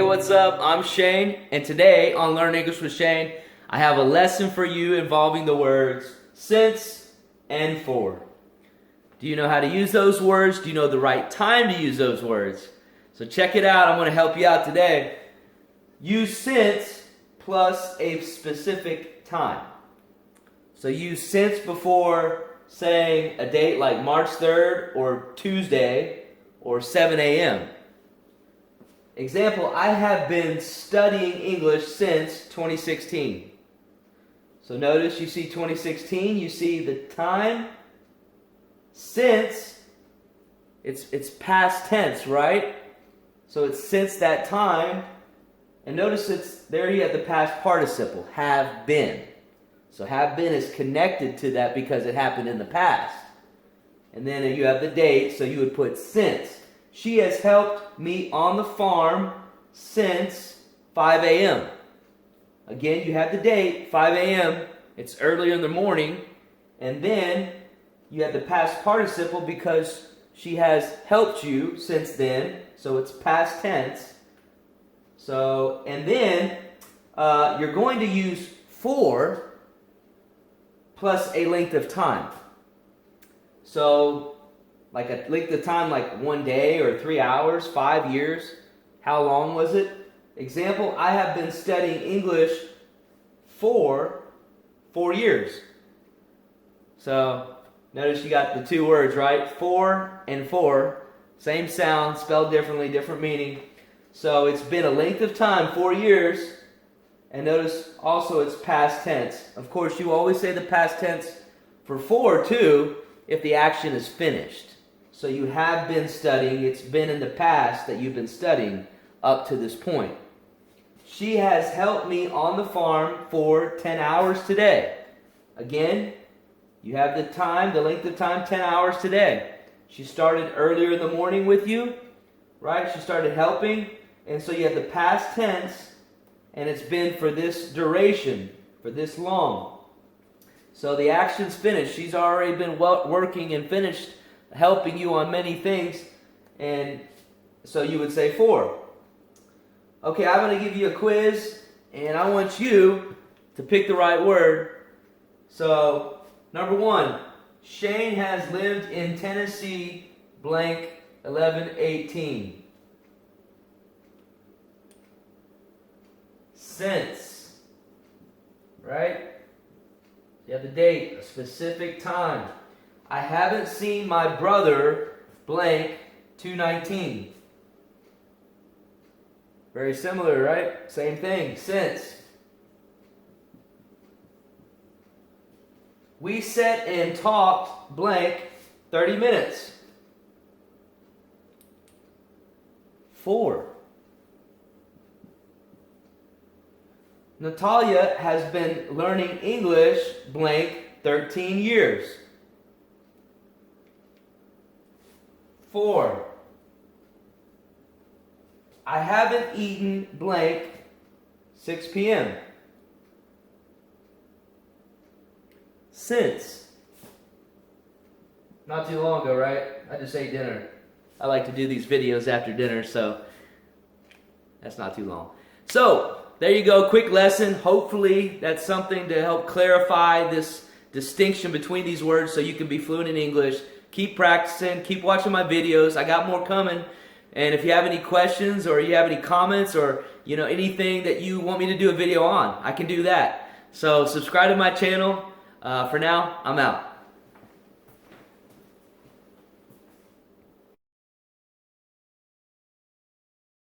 Hey, what's up? I'm Shane, and today on Learn English with Shane, I have a lesson for you involving the words since and for. Do you know how to use those words? Do you know the right time to use those words? So check it out. I'm going to help you out today. Use since plus a specific time. So use since before saying a date like March 3rd or Tuesday or 7 a.m. Example, I have been studying English since 2016. So notice you see 2016, you see the time. Since, it's past tense, right? So it's since that time. And notice it's there you have the past participle, have been. So have been is connected to that because it happened in the past. And then you have the date, so you would put since. She has helped me on the farm since 5 a.m. Again, you have the date, 5 a.m. It's earlier in the morning. And then you have the past participle because she has helped you since then. So it's past tense. So, and then you're going to use for plus a length of time. So, like a length of time like 1 day or 3 hours, 5 years. How long was it? Example, I have been studying English for 4 years. So, notice you got the two words, right? For and for. Same sound, spelled differently, different meaning. So, it's been a length of time, 4 years. And notice also it's past tense. Of course, you always say the past tense for too if the action is finished. So you have been studying. It's been in the past that you've been studying up to this point. She has helped me on the farm for 10 hours today. Again, you have the time, the length of time, 10 hours today. She started earlier in the morning with you, right? She started helping. And so you have the past tense, and it's been for this duration, for this long. So the action's finished. She's already been working and finished helping you on many things, and so you would say for. Okay, I'm going to give you a quiz, and I want you to pick the right word. So, number 1, Shane has lived in Tennessee, blank, 11/18. Since, right? You have the date, a specific time. I haven't seen my brother, blank, 2/19. Very similar, right? Same thing, since. We sat and talked, blank, 30 minutes. For. Natalia has been learning English, blank, 13 years. For. I haven't eaten blank 6 p.m. Since. Not too long ago, right? I just ate dinner. I like to do these videos after dinner, so that's not too long. So, there you go, quick lesson. Hopefully that's something to help clarify this distinction between these words so you can be fluent in English. Keep practicing, keep watching my videos. I got more coming. And if you have any questions or you have any comments or anything that you want me to do a video on, I can do that. So subscribe to my channel. For now, I'm out.